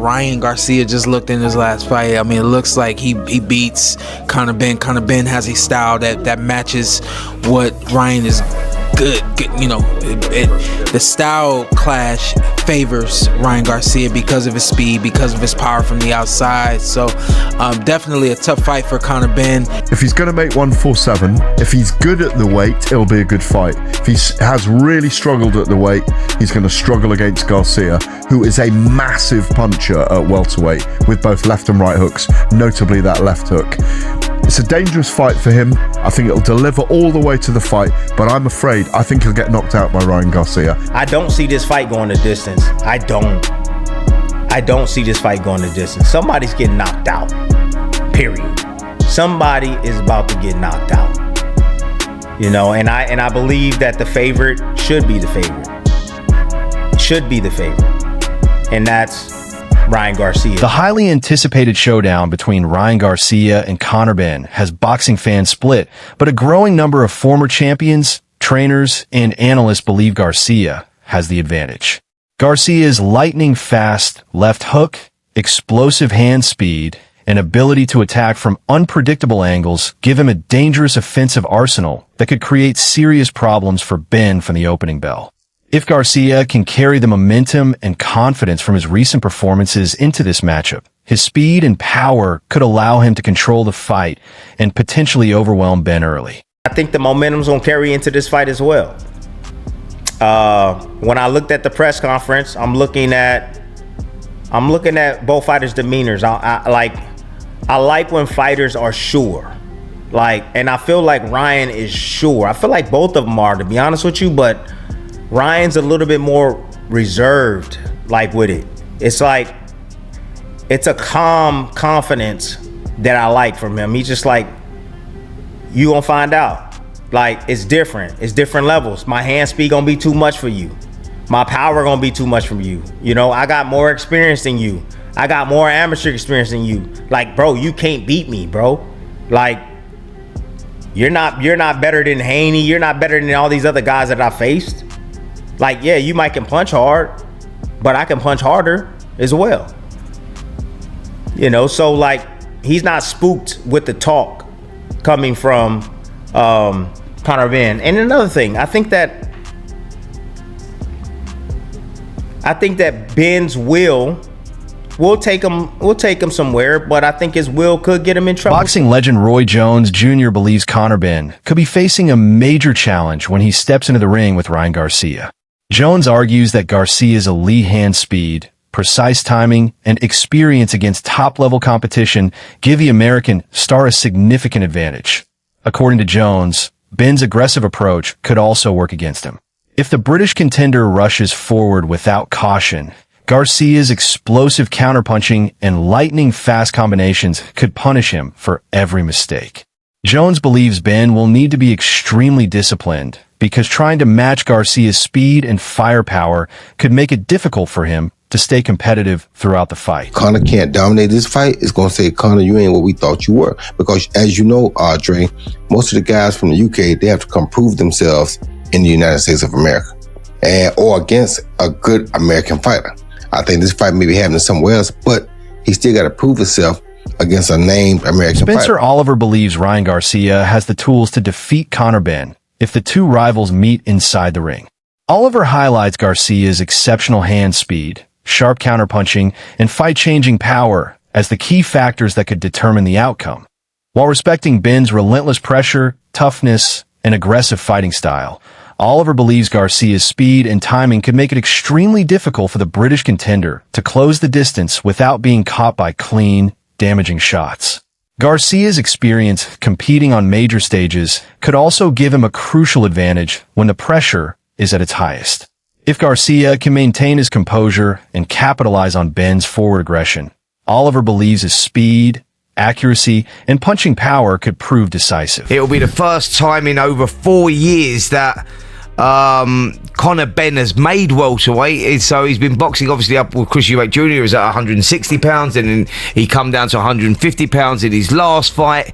Ryan Garcia just looked in his last fight. I mean, it looks like he beats Conor Benn. Conor Benn has a style that matches what Ryan is good. You know, the style clash favors Ryan Garcia because of his speed, because of his power from the outside. So definitely a tough fight for Conor Benn. If he's going to make 147, if he's good at the weight, it'll be a good fight. If he has really struggled at the weight, he's going to struggle against Garcia, who is a massive puncher at welterweight with both left and right hooks, notably that left hook. It's a dangerous fight for him. I think it'll deliver all the way to the fight, but I'm afraid I think he'll get knocked out by Ryan Garcia. I don't see this fight going the distance. I don't see this fight going the distance. Somebody's getting knocked out, period. Somebody is about to get knocked out. You know, and I believe that the favorite should be the favorite. Should be the favorite. And that's Ryan Garcia. The highly anticipated showdown between Ryan Garcia and Conor Benn has boxing fans split, but a growing number of former champions, trainers, and analysts believe Garcia has the advantage. Garcia's lightning-fast left hook, explosive hand speed, and ability to attack from unpredictable angles give him a dangerous offensive arsenal that could create serious problems for Benn from the opening bell. If Garcia can carry the momentum and confidence from his recent performances into this matchup, his speed and power could allow him to control the fight and potentially overwhelm Benn early. I think the momentum's gonna carry into this fight as well. When I looked at the press conference, I'm looking at both fighters' demeanors. I like when fighters are sure. And I feel like Ryan is sure. I feel like both of them are, to be honest with you, but Ryan's a little bit more reserved, with it. It's it's a calm confidence that I like from him. He's just you gonna find out. It's different. It's different levels. My hand speed gonna be too much for you. My power gonna be too much from you. You know, I got more experience than you. I got more amateur experience than you. Bro, you can't beat me, bro. You're not better than Haney. You're not better than all these other guys that I faced. Yeah, you might can punch hard, but I can punch harder as well. You know, so he's not spooked with the talk coming from Conor Benn. And another thing, I think that Benn's will take him somewhere, but I think his will could get him in trouble. Boxing legend Roy Jones Jr. believes Conor Benn could be facing a major challenge when he steps into the ring with Ryan Garcia. Jones argues that Garcia's elite hand speed, precise timing, and experience against top-level competition give the American star a significant advantage. According to Jones, Benn's aggressive approach could also work against him. If the British contender rushes forward without caution, Garcia's explosive counterpunching and lightning-fast combinations could punish him for every mistake. Jones believes Benn will need to be extremely disciplined because trying to match Garcia's speed and firepower could make it difficult for him to stay competitive throughout the fight. Conor can't dominate this fight. It's going to say, Conor, you ain't what we thought you were. Because as you know, Dre, most of the guys from the UK, they have to come prove themselves in the United States of America or against a good American fighter. I think this fight may be happening somewhere else, but he still got to prove himself against a named American fighter. Spencer Oliver believes Ryan Garcia has the tools to defeat Conor Benn if the two rivals meet inside the ring. Oliver highlights Garcia's exceptional hand speed, sharp counterpunching, and fight-changing power as the key factors that could determine the outcome. While respecting Benn's relentless pressure, toughness, and aggressive fighting style, Oliver believes Garcia's speed and timing could make it extremely difficult for the British contender to close the distance without being caught by clean, damaging shots. Garcia's experience competing on major stages could also give him a crucial advantage when the pressure is at its highest. If Garcia can maintain his composure and capitalize on Benn's forward aggression, Oliver believes his speed, accuracy, and punching power could prove decisive. It'll be the first time in over 4 years that Conor Benn has made welterweight. So he's been boxing obviously up with Chris Eubank Jr. He was at 160 pounds and then he come down to 150 pounds in his last fight.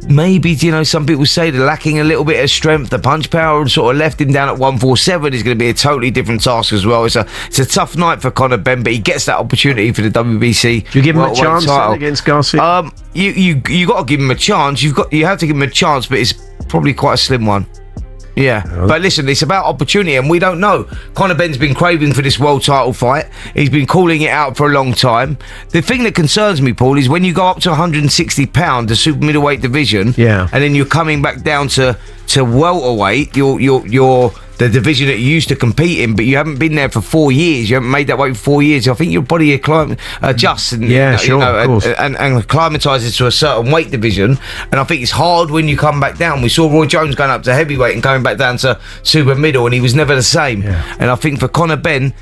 maybe, you know, some people say they're lacking a little bit of strength. The punch power sort of left him down at 147 is going to be a totally different task as well. It's a tough night for Conor Benn, but he gets that opportunity for the WBC. Do you give him a welterweight chance title against Garcia? You got to give him a chance. You have to give him a chance, but it's probably quite a slim one. Yeah, but listen, it's about opportunity, and we don't know. Conor Benn's been craving for this world title fight. He's been calling it out for a long time. The thing that concerns me, Paul, is when you go up to 160 pound, the super middleweight division, and then you're coming back down to welterweight. You're the division that you used to compete in, but you haven't been there for 4 years. You haven't made that weight for 4 years. I think your body adjusts and and acclimatises to a certain weight division. And I think it's hard when you come back down. We saw Roy Jones going up to heavyweight and coming back down to super middle, and he was never the same. And I think for Conor Benn,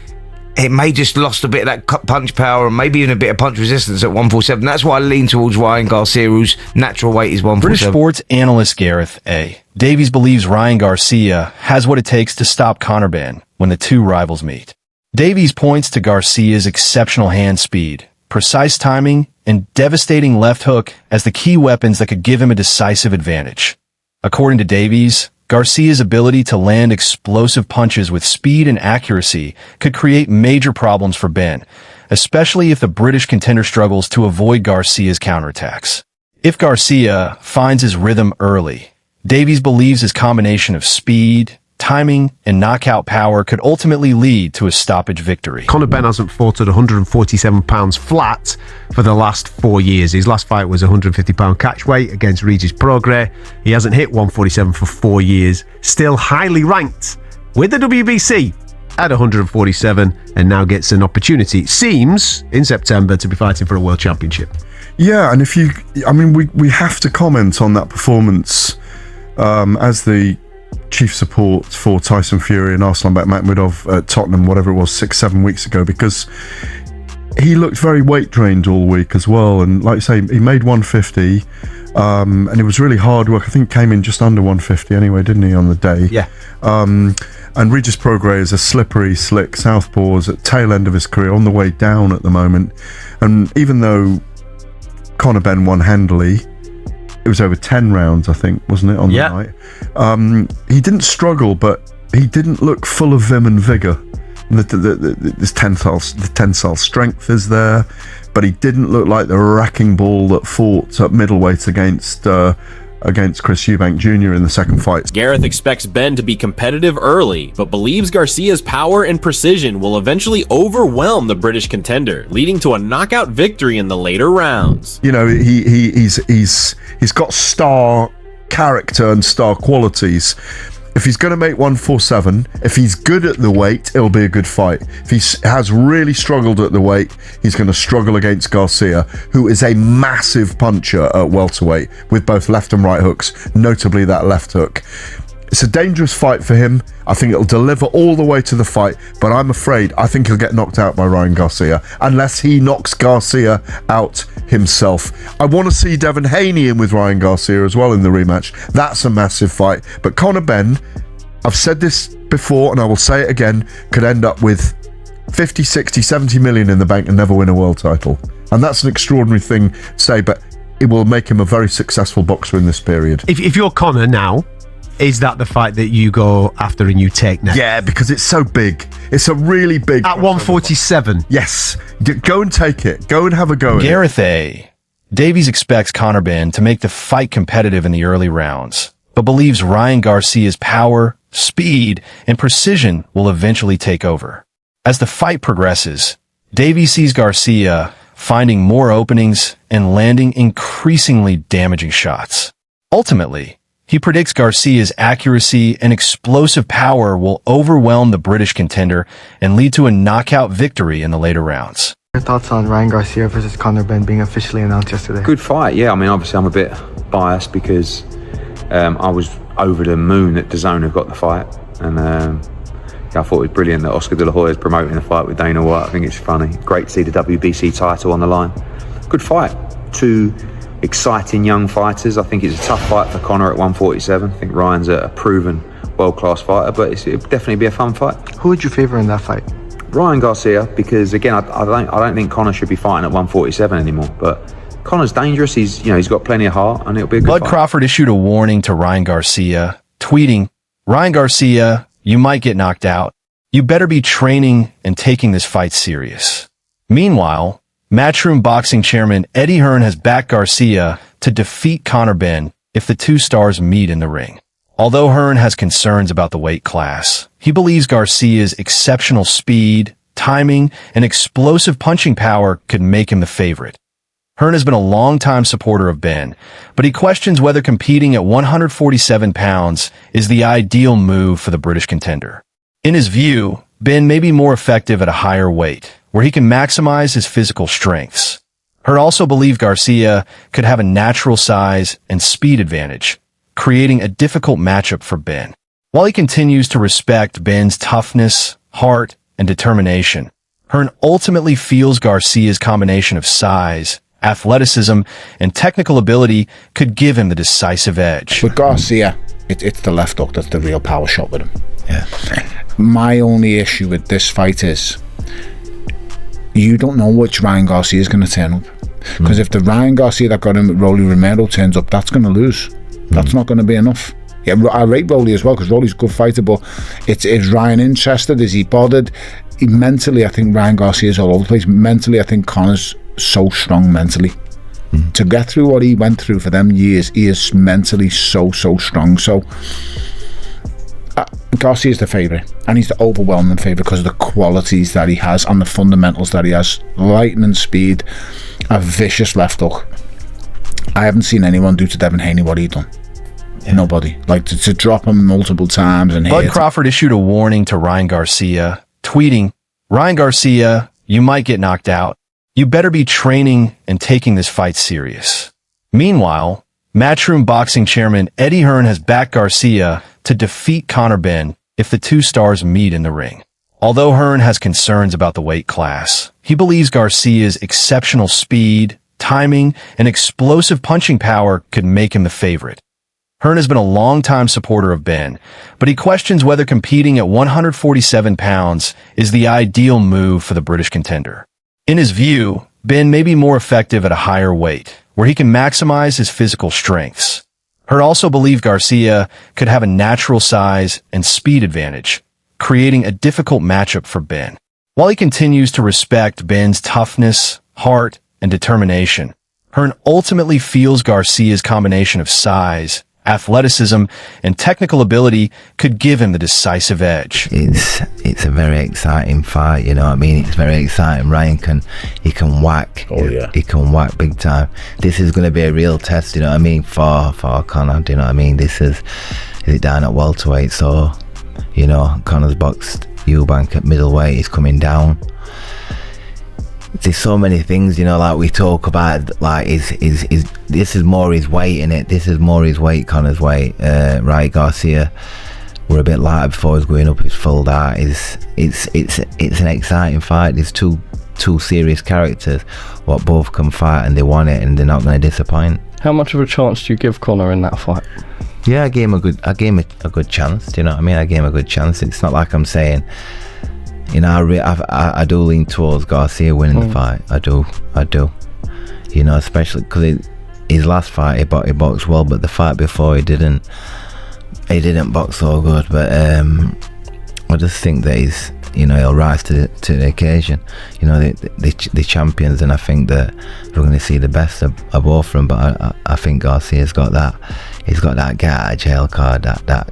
it may just lost a bit of that punch power and maybe even a bit of punch resistance at 147. That's why I lean towards Ryan Garcia, whose natural weight is 147. British sports analyst Gareth A. Davies believes Ryan Garcia has what it takes to stop Conor Benn when the two rivals meet. Davies points to Garcia's exceptional hand speed, precise timing, and devastating left hook as the key weapons that could give him a decisive advantage. According to Davies, Garcia's ability to land explosive punches with speed and accuracy could create major problems for Benn, especially if the British contender struggles to avoid Garcia's counterattacks. If Garcia finds his rhythm early, Davies believes his combination of speed, timing, and knockout power could ultimately lead to a stoppage victory. Conor Benn hasn't fought at 147 pounds flat for the last 4 years. His last fight was 150 pound catch weight against Regis Prograis. He hasn't hit 147 for 4 years. Still highly ranked with the WBC at 147, and now gets an opportunity, it seems, in September to be fighting for a world championship. Yeah, and we have to comment on that performance as the chief support for Tyson Fury and Arslanbek Makhmudov at Tottenham, whatever it was, 6-7 weeks ago, because he looked very weight drained all week as well. And like I say, he made 150, and it was really hard work. I think came in just under 150 anyway, didn't he, on the day? Yeah. And Regis Prograis is a slippery, slick southpaw, is at tail end of his career, on the way down at the moment. And even though Conor Benn won handily, it was over 10 rounds, I think, wasn't it, on the night? He didn't struggle, but he didn't look full of vim and vigour. This tensile strength is there, but he didn't look like the wrecking ball that fought at middleweight against Chris Eubank Jr. in the second fight. Gareth expects Benn to be competitive early, but believes Garcia's power and precision will eventually overwhelm the British contender, leading to a knockout victory in the later rounds. You know, he's got star character and star qualities. If he's going to make 147, if he's good at the weight, it'll be a good fight. If he has really struggled at the weight, he's going to struggle against Garcia, who is a massive puncher at welterweight with both left and right hooks, notably that left hook. It's a dangerous fight for him. I think it'll deliver all the way to the fight, but I think he'll get knocked out by Ryan Garcia, unless he knocks Garcia out himself. I want to see Devin Haney in with Ryan Garcia as well in the rematch. That's a massive fight. But Conor Benn, I've said this before and I will say it again, could end up with 50, 60, 70 million in the bank and never win a world title. And that's an extraordinary thing to say, but it will make him a very successful boxer in this period. If you're Conor now, is that the fight that you go after and you take next? Yeah, because it's so big. It's a really big... At 147? Yes. Go and take it. Go and have a go at it. Gareth A. Davies expects Conor Benn to make the fight competitive in the early rounds, but believes Ryan Garcia's power, speed, and precision will eventually take over. As the fight progresses, Davies sees Garcia finding more openings and landing increasingly damaging shots. Ultimately, he predicts Garcia's accuracy and explosive power will overwhelm the British contender and lead to a knockout victory in the later rounds. Your thoughts on Ryan Garcia versus Conor Benn being officially announced yesterday? Good fight, yeah. I mean, obviously I'm a bit biased because I was over the moon that DAZN have got the fight, and I thought it was brilliant that Oscar De La Hoya is promoting the fight with Dana White. I think it's funny. Great to see the WBC title on the line. Good fight. Two exciting young fighters. I think it's a tough fight for Conor at 147. I think Ryan's a proven world-class fighter, but it'll definitely be a fun fight. Who would you favour in that fight? Ryan Garcia, because again, I don't think Conor should be fighting at 147 anymore, but Conor's dangerous. He's got plenty of heart, and it'll be a good Bud fight. Crawford issued a warning to Ryan Garcia, tweeting, "Ryan Garcia, you might get knocked out. You better be training and taking this fight serious." Meanwhile, Matchroom Boxing chairman Eddie Hearn has backed Garcia to defeat Conor Benn if the two stars meet in the ring. Although Hearn has concerns about the weight class, he believes Garcia's exceptional speed, timing, and explosive punching power could make him the favorite. Hearn has been a longtime supporter of Benn, but he questions whether competing at 147 pounds is the ideal move for the British contender. In his view, Benn may be more effective at a higher weight, where he can maximize his physical strengths. Hearn also believed Garcia could have a natural size and speed advantage, creating a difficult matchup for Benn. While he continues to respect Benn's toughness, heart, and determination, Hearn ultimately feels Garcia's combination of size, athleticism, and technical ability could give him the decisive edge. With Garcia, it's the left hook that's the real power shot with him. Yeah. My only issue with this fight is you don't know which Ryan Garcia is going to turn up. Because if the Ryan Garcia that got him with Rolly Romero turns up, that's going to lose. That's not going to be enough. Yeah, I rate Rolly as well because Rolly's a good fighter, but is Ryan interested? Is he bothered? Mentally, I think Ryan Garcia is all over the place. Mentally, I think Conor's so strong mentally. To get through what he went through for them years, he is mentally so strong. So Garcia's the favourite, and he's the overwhelming favourite because of the qualities that he has and the fundamentals that he has. Lightning speed, a vicious left hook. I haven't seen anyone do to Devin Haney what he done. Nobody. Like to drop him multiple times and Bud Crawford issued a warning to Ryan Garcia, tweeting, "Ryan Garcia, you might get knocked out. You better be training and taking this fight serious." Meanwhile, Matchroom Boxing chairman Eddie Hearn has backed Garcia to defeat Conor Benn if the two stars meet in the ring. Although Hearn has concerns about the weight class, he believes Garcia's exceptional speed, timing, and explosive punching power could make him the favorite. Hearn has been a longtime supporter of Benn, but he questions whether competing at 147 pounds is the ideal move for the British contender. In his view, Benn may be more effective at a higher weight, where he can maximize his physical strengths. Hearn also believed Garcia could have a natural size and speed advantage, creating a difficult matchup for Benn. While he continues to respect Benn's toughness, heart, and determination, Hearn ultimately feels Garcia's combination of size, athleticism, and technical ability could give him the decisive edge. It's a very exciting fight, you know what I mean? It's very exciting. Ryan can whack. Oh yeah. He can whack big time. This is going to be a real test, you know what I mean, for Conor, do you know what I mean? Is it down at welterweight, so, you know, Conor's boxed Eubank at middleweight, he's coming down. There's so many things, you know, like we talk about, like is this is more his weight, innit? This is more his weight, Conor's weight. Ryan Garcia were a bit lighter before he was going up his full dart. It's an exciting fight. There's two serious characters what both can fight, and they want it, and they're not going to disappoint. How much of a chance do you give Conor in that fight? Yeah, I gave him a good chance. Do you know what I mean? I gave him a good chance. It's not like I'm saying, you know, I do lean towards Garcia winning the fight. I do. You know, especially because his last fight he boxed well, but the fight before he didn't box so good. But I just think that he'll rise to the occasion. You know, the champions, and I think that we're going to see the best of both of them. But I think Garcia's got that. He's got that get out of jail card. That.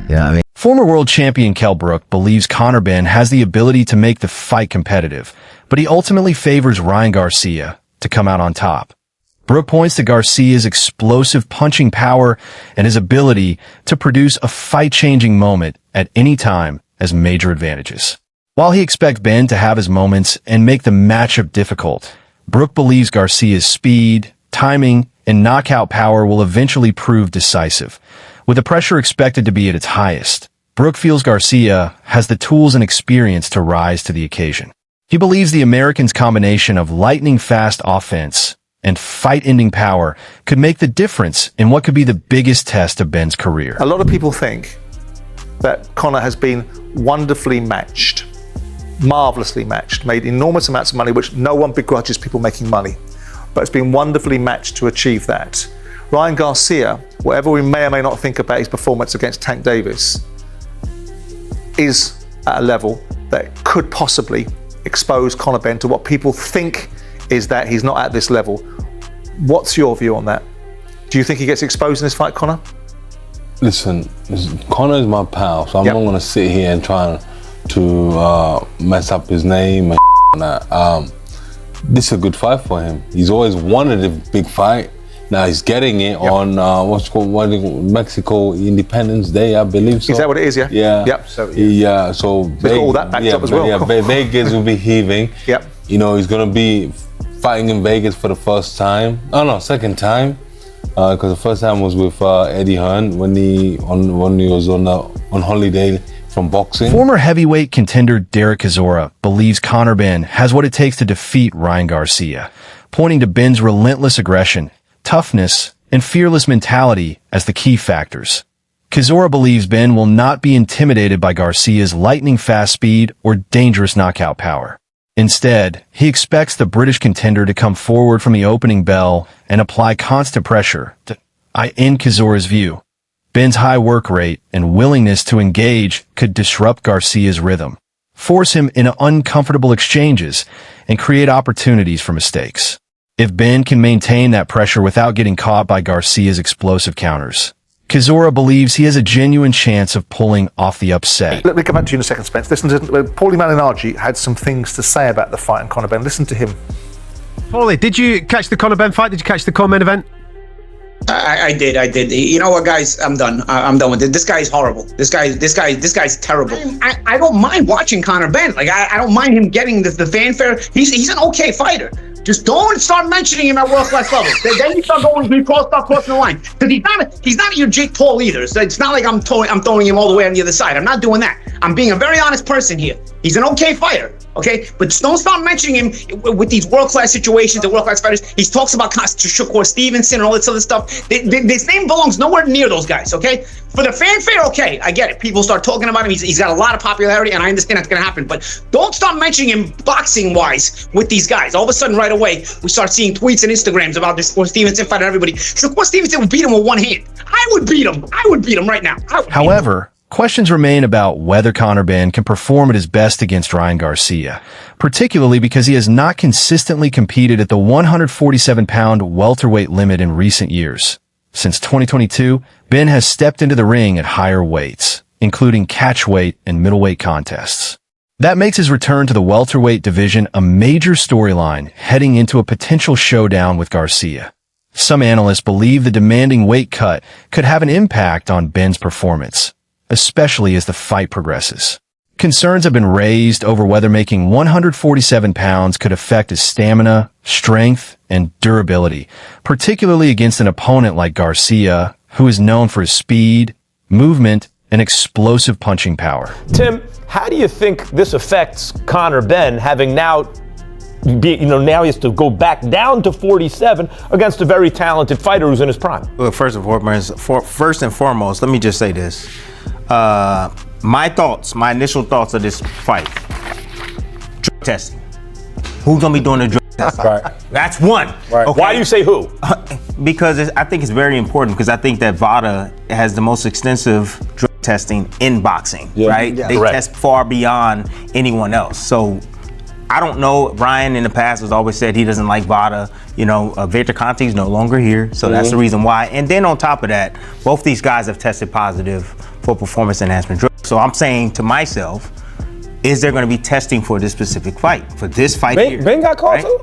You know what I mean? Former world champion Kell Brook believes Conor Benn has the ability to make the fight competitive, but he ultimately favors Ryan Garcia to come out on top. Brook points to Garcia's explosive punching power and his ability to produce a fight-changing moment at any time as major advantages. While he expects Benn to have his moments and make the matchup difficult, Brook believes Garcia's speed, timing, and knockout power will eventually prove decisive. With the pressure expected to be at its highest, Brook feels Garcia has the tools and experience to rise to the occasion. He believes the American's combination of lightning-fast offense and fight-ending power could make the difference in what could be the biggest test of Benn's career. A lot of people think that Conor has been wonderfully matched, marvelously matched, made enormous amounts of money, which no one begrudges people making money. but it's been wonderfully matched to achieve that. Ryan Garcia, whatever we may or may not think about his performance against Tank Davis, is at a level that could possibly expose Conor Benn to what people think is that he's not at this level. What's your view on that? Do you think he gets exposed in this fight, Conor? Listen, Conor is my pal, so I'm not going to sit here and try to mess up his name and that. This is a good fight for him. He's always wanted a big fight. Now he's getting it on Mexico Independence Day, I believe so. Is that what it is? Yeah. Yeah. Yep. So got all that backed up as well. Yeah, Vegas will be heaving. Yep. You know, he's gonna be fighting in Vegas for the first time. Oh no, second time. Because the first time was with Eddie Hearn when he was on holiday from boxing. Former heavyweight contender Derek Chisora believes Conor Benn has what it takes to defeat Ryan Garcia, pointing to Benn's relentless aggression, toughness, and fearless mentality as the key factors. Chisora believes Benn will not be intimidated by Garcia's lightning-fast speed or dangerous knockout power. Instead, he expects the British contender to come forward from the opening bell and apply constant pressure. In Chisora's view, Benn's high work rate and willingness to engage could disrupt Garcia's rhythm, force him into uncomfortable exchanges, and create opportunities for mistakes. If Benn can maintain that pressure without getting caught by Garcia's explosive counters, Chisora believes he has a genuine chance of pulling off the upset. Let me come back to you in a second, Spence. Listen to Paulie Malignaggi had some things to say about the fight and Conor Benn. Listen to him. Paulie, did you catch the Conor Benn fight? Did you catch the co-main event? I did. You know what, guys? I'm done. I'm done with it. This guy is horrible. This guy's terrible. I don't mind watching Conor Benn. Like I don't mind him getting the fanfare. He's an okay fighter. Just don't start mentioning him at world-class level. Then you start crossing the line. Because he's not your Jake Paul either. So it's not like I'm throwing him all the way on the other side. I'm not doing that. I'm being a very honest person here. He's an okay fighter, okay? But just don't start mentioning him with these world-class situations and world-class fighters. He talks about Shakur Stevenson and all this other stuff. His name belongs nowhere near those guys, okay? For the fanfare, okay, I get it. People start talking about him. He's got a lot of popularity, and I understand that's going to happen. But don't start mentioning him boxing-wise with these guys. All of a sudden, right away, we start seeing tweets and Instagrams about this Shakur Stevenson fight and everybody. Shakur Stevenson would beat him with one hand. I would beat him right now. However, questions remain about whether Conor Benn can perform at his best against Ryan Garcia, particularly because he has not consistently competed at the 147-pound welterweight limit in recent years. Since 2022, Benn has stepped into the ring at higher weights, including catchweight and middleweight contests. That makes his return to the welterweight division a major storyline heading into a potential showdown with Garcia. Some analysts believe the demanding weight cut could have an impact on Benn's performance, especially as the fight progresses. Concerns have been raised over whether making 147 pounds could affect his stamina, strength, and durability, particularly against an opponent like Garcia, who is known for his speed, movement, and explosive punching power. Tim, how do you think this affects Conor Benn, having now he has to go back down to 47 against a very talented fighter who's in his prime? Well, first and foremost, let me just say this. My initial thoughts of this fight. Drug testing. Who's gonna be doing the drug testing? Right. That's one. Right. Okay. Why do you say who? Because I think it's very important, because I think that VADA has the most extensive drug testing in boxing, right? Yeah. They Correct. test far beyond anyone else. So I don't know. Ryan in the past has always said he doesn't like VADA. Victor Conte is no longer here, so that's the reason why. And then on top of that, both these guys have tested positive for performance enhancement drugs. So I'm saying to myself, is there going to be testing for this specific fight? For this fight here? Ben got called too?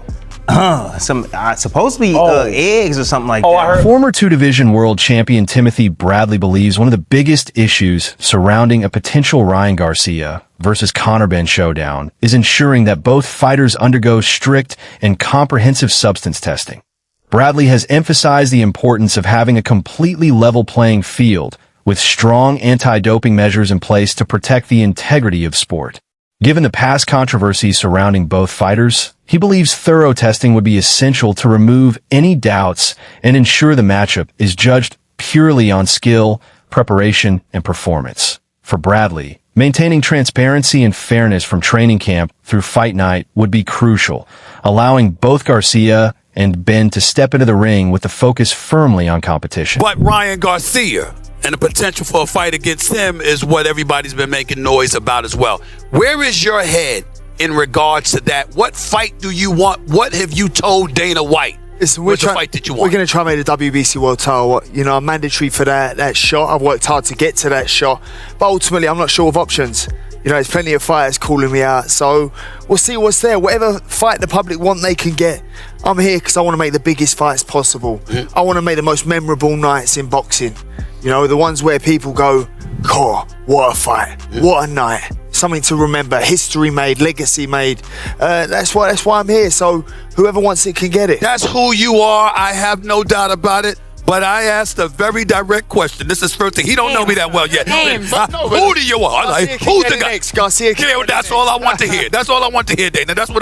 Supposedly eggs or something like that. I heard. Former two-division world champion Timothy Bradley believes one of the biggest issues surrounding a potential Ryan Garcia versus Conor Benn showdown is ensuring that both fighters undergo strict and comprehensive substance testing. Bradley has emphasized the importance of having a completely level playing field with strong anti-doping measures in place to protect the integrity of sport. Given the past controversies surrounding both fighters, he believes thorough testing would be essential to remove any doubts and ensure the matchup is judged purely on skill, preparation, and performance. For Bradley, maintaining transparency and fairness from training camp through fight night would be crucial, allowing both Garcia and Ben to step into the ring with the focus firmly on competition. But Ryan Garcia and the potential for a fight against him is what everybody's been making noise about as well. Where is your head in regards to that? What fight do you want? What have you told Dana White? Listen, What's the fight that you want? We're going to try and make the WBC World title, you know, mandatory for that shot. I've worked hard to get to that shot, but ultimately I'm not sure of options. You know, there's plenty of fighters calling me out, so we'll see what's there. Whatever fight the public want, they can get. I'm here because I want to make the biggest fights possible. I want to make the most memorable nights in boxing. You know, the ones where people go, "God, what a fight! What a night! Something to remember, history made, legacy made." That's why I'm here. So whoever wants it can get it. That's who you are. I have no doubt about it. But I asked a very direct question. This is first thing. He don't know me that well yet. Who do you want? Like, who's the guy? Garcia. That's all I want to hear. That's all I want to hear, Dana. That's what